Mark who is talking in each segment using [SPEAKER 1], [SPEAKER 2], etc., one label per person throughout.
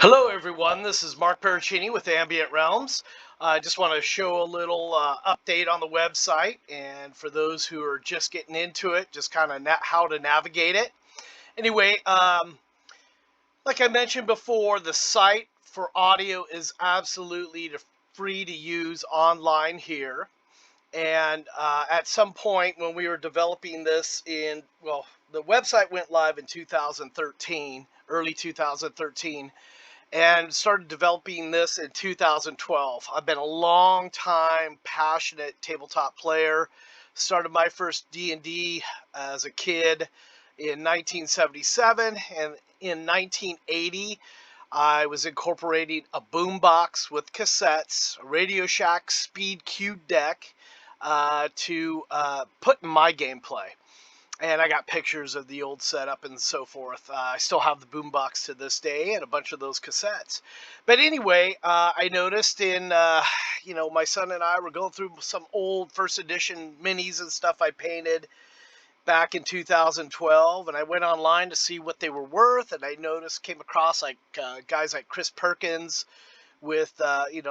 [SPEAKER 1] Hello, everyone. This is Mark Pericini with Ambient Realms. I just want to show a little update on the website, and for those who are just getting into it, just kind of how to navigate it. Anyway, like I mentioned before, the site for audio is absolutely free to use online here. And at some point when we were developing this the website went live in 2013, early 2013, and started developing this in 2012. I've been a long time passionate tabletop player. Started my first D&D as a kid in 1977, and in 1980 I was incorporating a boombox with cassettes, a Radio Shack Speed Q deck to put in my gameplay. And I got pictures of the old setup and so forth. I still have the boombox to this day and a bunch of those cassettes. But anyway, I noticed my son and I were going through some old first edition minis and stuff I painted back in 2012, and I went online to see what they were worth, and I came across guys like Chris Perkins with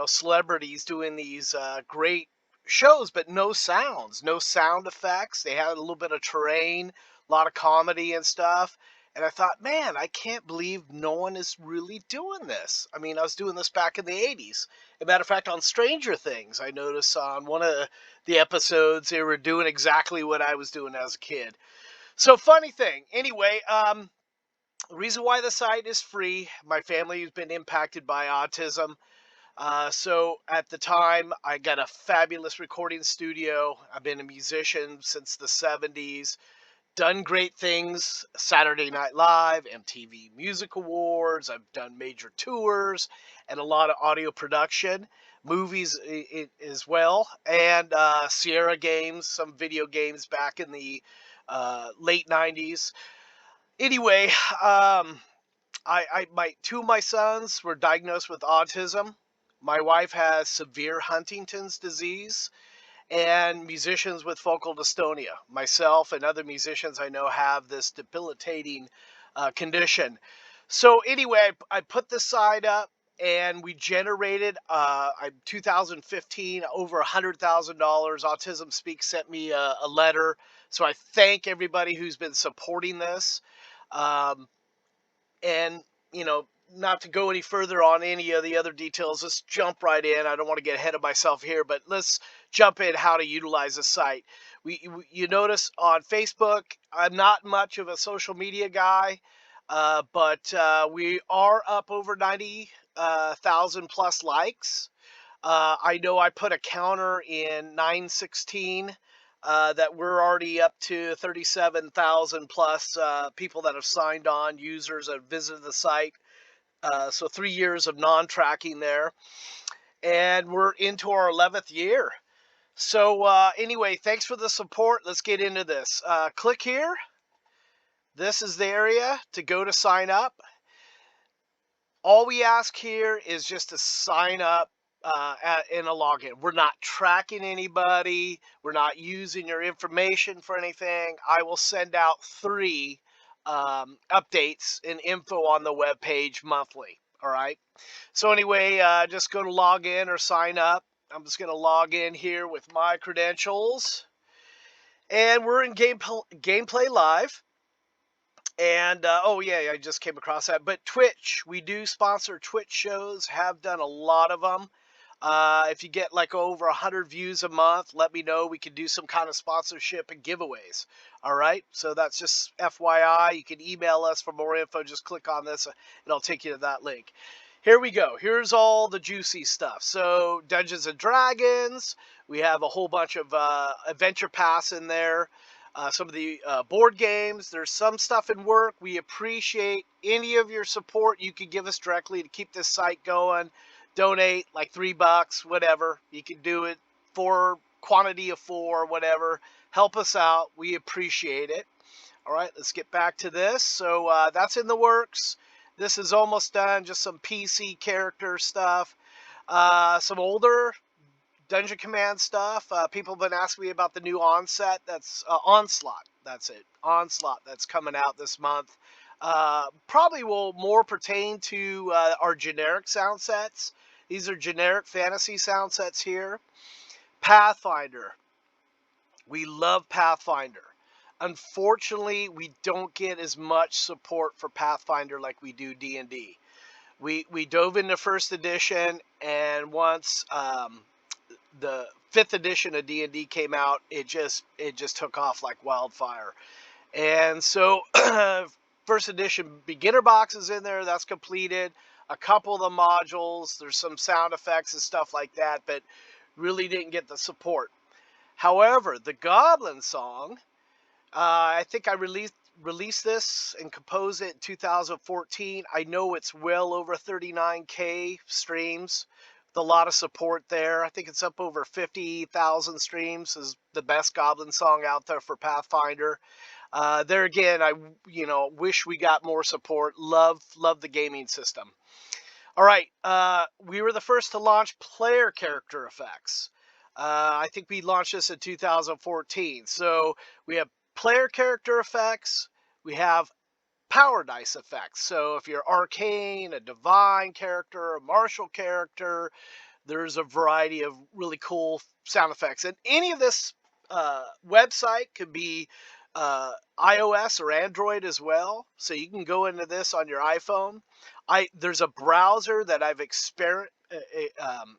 [SPEAKER 1] celebrities doing these great shows, but no sounds, no sound effects. They had a little bit of terrain, a lot of comedy and stuff. And I thought, man, I can't believe no one is really doing this. I mean, I was doing this back in the 80s. As a matter of fact, on Stranger Things, I noticed on one of the episodes they were doing exactly what I was doing as a kid. So, funny thing. Anyway, the reason why the site is free, my family has been impacted by autism. So at the time, I got a fabulous recording studio. I've been a musician since the 70s, done great things, Saturday Night Live, MTV Music Awards. I've done major tours and a lot of audio production, movies as well, and Sierra games, some video games back in the late 90s. Anyway, my two of my sons were diagnosed with autism. My wife has severe Huntington's disease, and musicians with focal dystonia. Myself and other musicians I know have this debilitating condition. So anyway, I put the site up, and we generated, 2015, over $100,000. Autism Speak sent me a letter, so I thank everybody who's been supporting this. Um, and, not to go any further on any of the other details, let's jump right in. I don't want to get ahead of myself here, but let's jump in how to utilize the site. You notice on Facebook, I'm not much of a social media guy, but we are up over 90,000 plus likes. I know I put a counter in 916 that we're already up to 37,000 plus people that have signed on, users that have visited the site. So 3 years of non-tracking there, and we're into our 11th year. So anyway, thanks for the support. Let's get into this. Click here. This is the area to go to sign up. All we ask here is just to sign up in a login. We're not tracking anybody. We're not using your information for anything. I will send out 3 updates and info on the web page monthly. All right. So anyway, just go to log in or sign up. I'm just going to log in here with my credentials, and we're in gameplay live. And oh yeah, I just came across that. But Twitch, we do sponsor Twitch shows. Have done a lot of them. If you get like over 100 views a month, let me know. We can do some kind of sponsorship and giveaways. All right. So that's just FYI. You can email us for more info. Just click on this, and I'll take you to that link. Here we go. Here's all the juicy stuff. So Dungeons and Dragons. We have a whole bunch of Adventure Pass in there. Some of the board games. There's some stuff in work. We appreciate any of your support you can give us directly to keep this site going. Donate like $3, whatever. You can do it for quantity of 4, whatever. Help us out. We appreciate it. All right, let's get back to this. So that's in the works. This is almost done. Just some PC character stuff. Some older Dungeon Command stuff. People have been asking me about the new Onslaught. That's Onslaught. That's it. Onslaught. That's coming out this month. probably will more pertain to our generic sound sets. These are generic fantasy sound sets here. Pathfinder. We love Pathfinder. Unfortunately, we don't get as much support for Pathfinder like we do D&D. We dove into first edition, and once the fifth edition of D&D came out, it just took off like wildfire. And so first edition beginner box is in there, that's completed. A couple of the modules, there's some sound effects and stuff like that, but really didn't get the support. However, the Goblin Song, I think I released this and composed it in 2014. I know it's well over 39K streams with a lot of support there. I think it's up over 50,000 streams. Is the best Goblin Song out there for Pathfinder. There again, I wish we got more support. Love the gaming system. All right, we were the first to launch player character effects. I think we launched this in 2014. So we have player character effects. We have power dice effects. So if you're arcane, a divine character, a martial character, there's a variety of really cool sound effects. And any of this website could be iOS or Android as well. So you can go into this on your iPhone. There's a browser that I've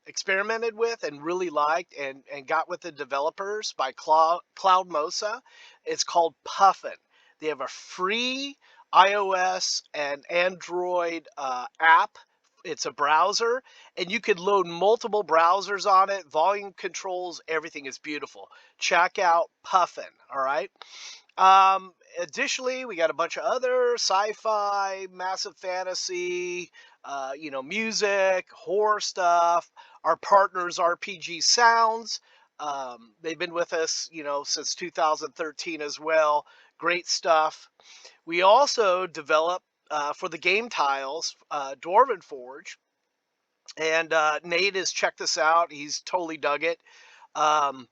[SPEAKER 1] experimented with and really liked and got with the developers by Cloudmosa. It's called Puffin. They have a free iOS and Android app. It's a browser, and you could load multiple browsers on it. Volume controls, everything is beautiful. Check out Puffin, all right? Additionally, we got a bunch of other sci-fi, massive fantasy, music, horror stuff. Our partners, RPG Sounds, they've been with us, since 2013 as well. Great stuff. We also developed for the game tiles, Dwarven Forge, and Nate has checked this out. He's totally dug it. And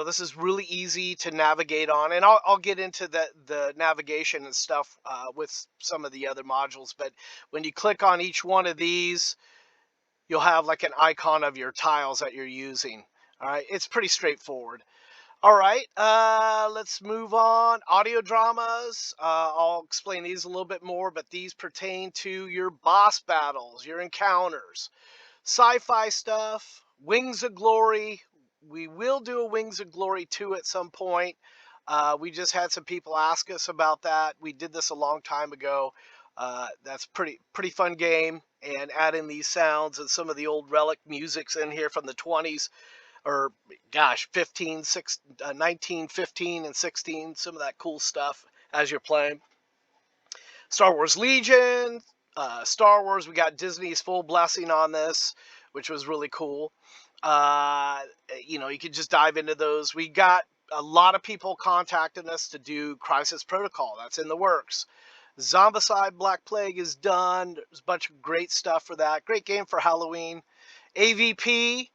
[SPEAKER 1] this is really easy to navigate on, and I'll get into the navigation and stuff with some of the other modules. But when you click on each one of these, you'll have like an icon of your tiles that you're using. All right, it's pretty straightforward. All right, let's move on. Audio dramas. I'll explain these a little bit more, but these pertain to your boss battles, your encounters, sci-fi stuff, Wings of Glory. We will do a Wings of Glory 2 at some point. We just had some people ask us about that. We did this a long time ago. That's pretty fun game, and adding these sounds and some of the old relic musics in here from the 20s, or gosh, 19, 15, and 16, some of that cool stuff as you're playing. Star Wars Legion, Star Wars, we got Disney's full blessing on this, which was really cool. You could just dive into those. We got a lot of people contacting us to do Crisis Protocol. That's in the works. Zombicide Black Plague is done. There's a bunch of great stuff for that. Great game for Halloween. AVP,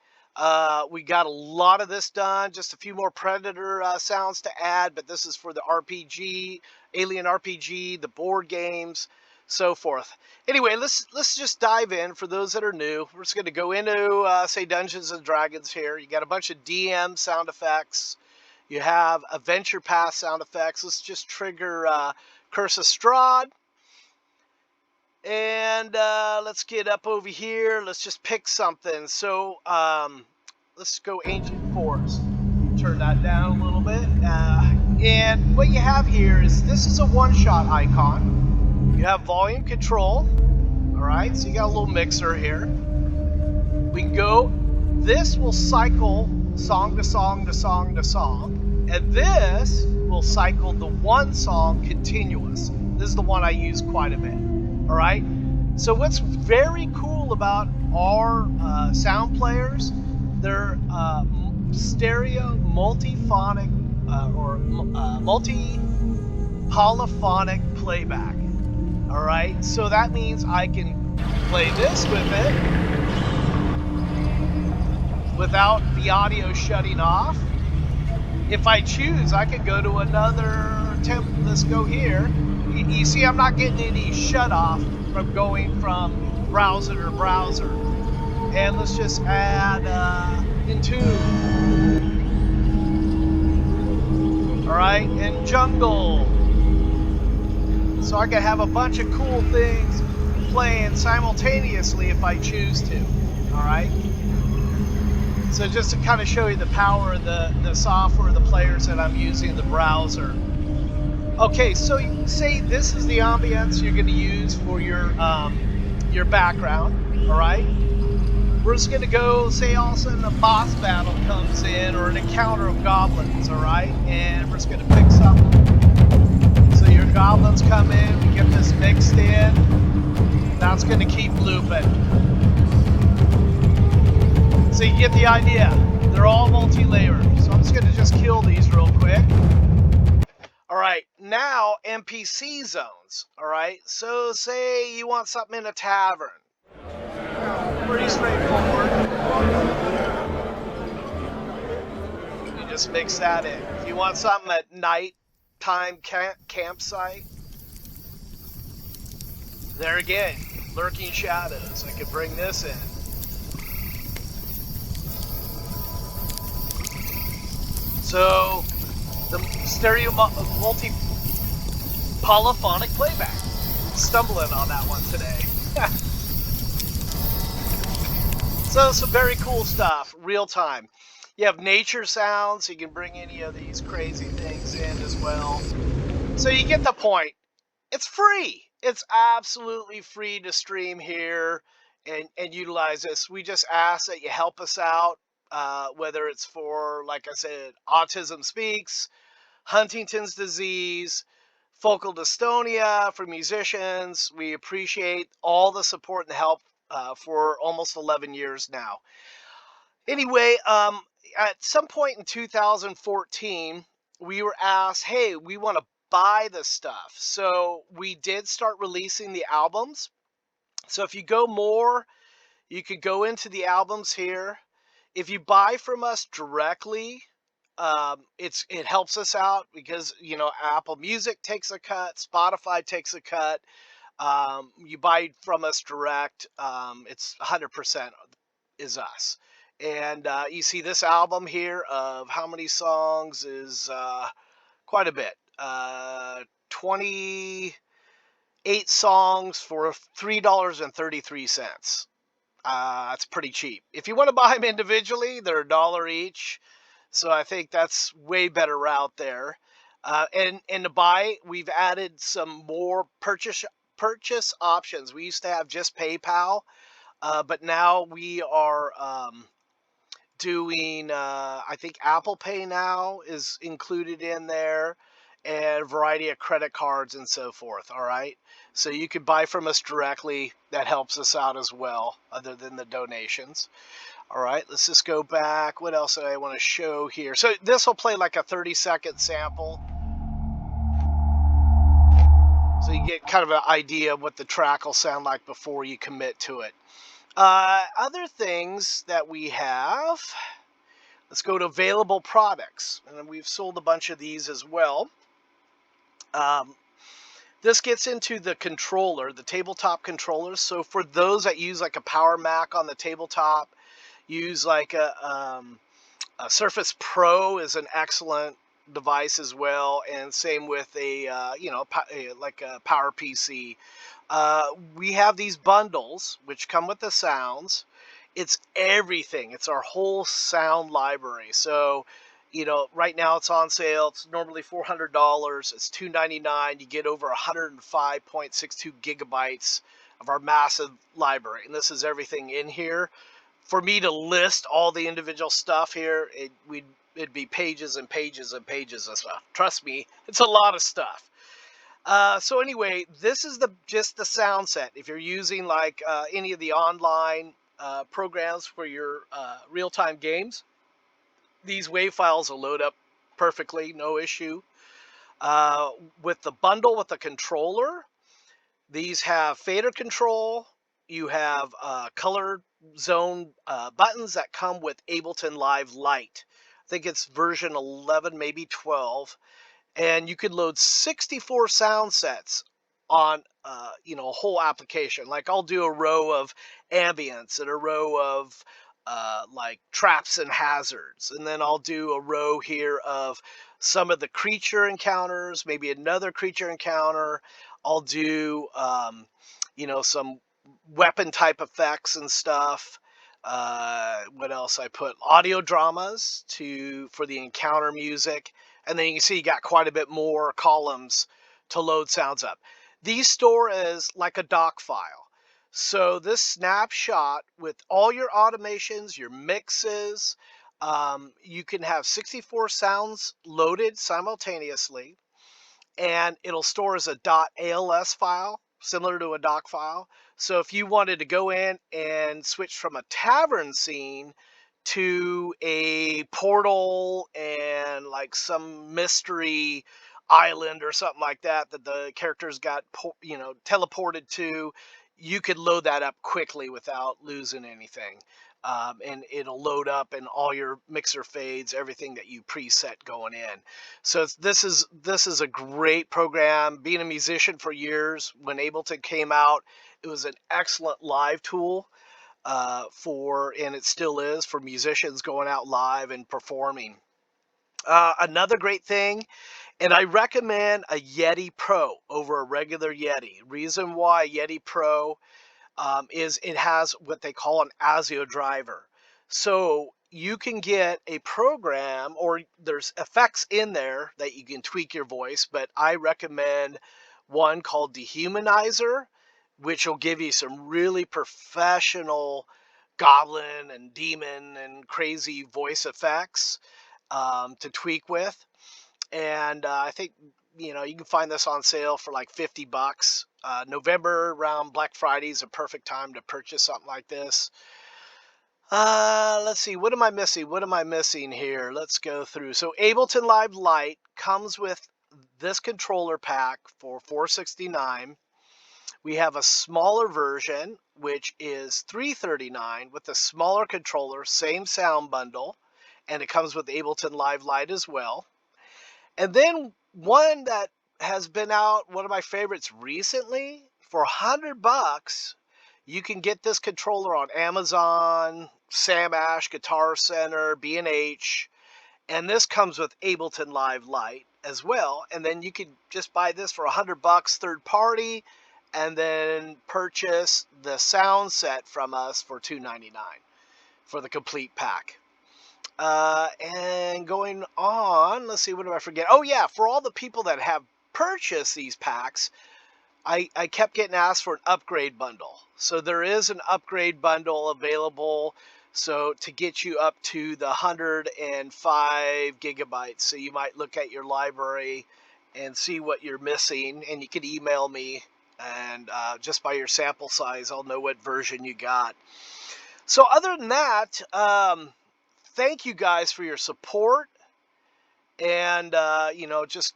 [SPEAKER 1] we got a lot of this done. Just a few more Predator sounds to add, but this is for the RPG, Alien RPG, the board games, so forth. Anyway, let's just dive in. For those that are new, we're just going to go into say Dungeons and Dragons here. You got a bunch of DM sound effects. You have Adventure Path sound effects. Let's just trigger Curse of Strahd. And let's get up over here. Let's just pick something. So let's go Ancient Forest. Turn that down a little bit. And what you have here is, this is a one-shot icon. You have volume control. All right, so you got a little mixer here. We can go. This will cycle song to song to song to song. And this will cycle the one song continuous. This is the one I use quite a bit. All right. So what's very cool about our sound players, they're stereo, multiphonic, or multi-polyphonic playback. All right. So that means I can play this with it without the shutting off. If I choose, I could go to another temp. Let's go here. you see I'm not getting any shut off from going from browser to browser. And let's just add Intune. All right, and Jungle. So I can have a bunch of cool things playing simultaneously if I choose to. All right. So just to kind of show you the power of the software, the players that I'm using in the browser. Okay, so say this is the ambience you're going to use for your background. All right. We're just going to go, say all of a sudden a boss battle comes in or an encounter of goblins. All right, and we're just going to pick something. So your goblins come in, we get this mixed in. That's going to keep looping. So you get the idea. They're all multi-layered. So I'm just going to just kill these real quick. All right, now NPC zones. All right, so say you want something in a tavern. Pretty straightforward. You just mix that in. If you want something at night-time campsite, there again, lurking shadows. I could bring this in. So the stereo multi polyphonic playback. Stumbling on that one today. So some very cool stuff, real time. You have nature sounds, you can bring any of these crazy things in as well. So you get the point. It's free. It's absolutely free to stream here and utilize this. We just ask that you help us out, whether it's for, like I said, Autism Speaks, Huntington's disease, focal dystonia for musicians. We appreciate all the support and help for almost 11 years now. Anyway, at some point in 2014, we were asked, hey, we want to buy the stuff. So we did start releasing the albums. So if you go more, you could go into the albums here. If you buy from us directly, it helps us out because Apple Music takes a cut, Spotify takes a cut. You buy from us direct, it's 100% is us. And you see this album here of how many songs is quite a bit. 28 songs for $3.33. That's pretty cheap. If you want to buy them individually, they're $1 each. So I think that's way better route there. And to buy, we've added some more purchase options. We used to have just PayPal, but now we are doing. I think Apple Pay now is included in there, and a variety of credit cards and so forth. All right, so you can buy from us directly. That helps us out as well, other than the donations. All right, let's just go back. What else did I want to show here? So this will play like a 30-second sample. So you get kind of an idea of what the track will sound like before you commit to it. Other things that we have, let's go to available products. And we've sold a bunch of these as well. This gets into the controller, the tabletop controllers. So for those that use like a Power Mac on the tabletop, use like a Surface Pro is an excellent device as well, and same with a like a Power PC. We have these bundles which come with the sounds. It's everything. It's our whole sound library. So, right now it's on sale. It's normally $400. It's $299. You get over 105.62 gigabytes of our massive library, and this is everything in here. For me to list all the individual stuff here, it'd be pages and pages and pages of stuff. Trust me, it's a lot of stuff. So anyway, this is just the sound set. If you're using like any of the online programs for your real-time games, these WAV files will load up perfectly, no issue. With the bundle with the controller, these have fader control. You have color zone buttons that come with Ableton Live Lite. I think it's version 11, maybe 12. And you could load 64 sound sets on a whole application. Like I'll do a row of ambience and a row of like traps and hazards, and then I'll do a row here of some of the creature encounters, maybe another creature encounter. I'll do some weapon type effects and stuff. What else I put? Audio dramas to for the encounter music, and then you can see you got quite a bit more columns to load sounds up. These store as like a doc file. So this snapshot with all your automations, your mixes, you can have 64 sounds loaded simultaneously, and it'll store as a .als file, similar to a doc file. So if you wanted to go in and switch from a tavern scene to a portal and like some mystery island or something like that that the characters got teleported to, you could load that up quickly without losing anything. And it'll load up and all your mixer fades, everything that you preset going in. So this is a great program. Being a musician for years, when Ableton came out, it was an excellent live tool and it still is for musicians going out live and performing. Another great thing, and I recommend a Yeti Pro over a regular Yeti. Reason why Yeti Pro is it has what they call an ASIO driver. So you can get a program, or there's effects in there that you can tweak your voice, but I recommend one called Dehumanizer, which will give you some really professional goblin and demon and crazy voice effects to tweak with. And I think you can find this on sale for like $50. November around Black Friday is a perfect time to purchase something like this. Let's see, what am I missing? What am I missing here? Let's go through. So Ableton Live Lite comes with this controller pack for $469. We have a smaller version, which is $339 with a smaller controller, same sound bundle, and it comes with Ableton Live Lite as well. And then one that has been out, one of my favorites recently, for $100, you can get this controller on Amazon, Sam Ash, Guitar Center, B&H, and this comes with Ableton Live Lite as well. And then you can just buy this for $100 third party, and then purchase the sound set from us for $299 for the complete pack. And going on, let's see, what do I forget? Oh yeah, for all the people that have purchased these packs, I kept getting asked for an upgrade bundle. So there is an upgrade bundle available. So to get you up to the 105 gigabytes. So you might look at your library and see what you're missing, and you can email me, and just by your sample size, I'll know what version you got. So other than that, thank you guys for your support, and just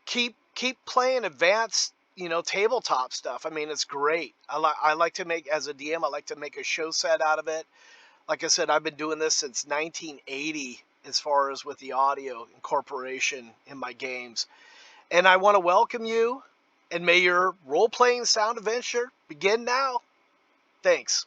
[SPEAKER 1] keep playing advanced tabletop stuff. I mean, it's great. I like to make, as a DM, I like to make a show set out of it. Like I said, I've been doing this since 1980 as far as with the audio incorporation in my games. And I want to welcome you, and may your role-playing sound adventure begin now. Thanks.